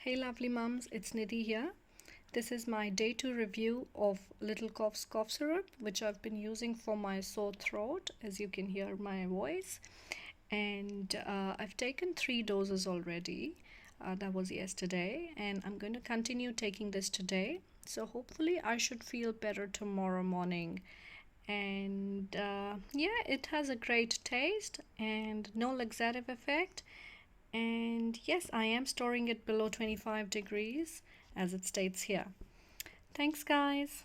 Hey lovely mums, it's Nidhi here. This is my day 2 review of Little Cough's cough syrup, which I've been using for my sore throat, as you can hear my voice. And I've taken 3 doses already. That was yesterday, and I'm going to continue taking this today. So hopefully, I should feel better tomorrow morning. And yeah, it has a great taste and no laxative effect. And yes, I am storing it below 25 degrees as it states here. Thanks, guys.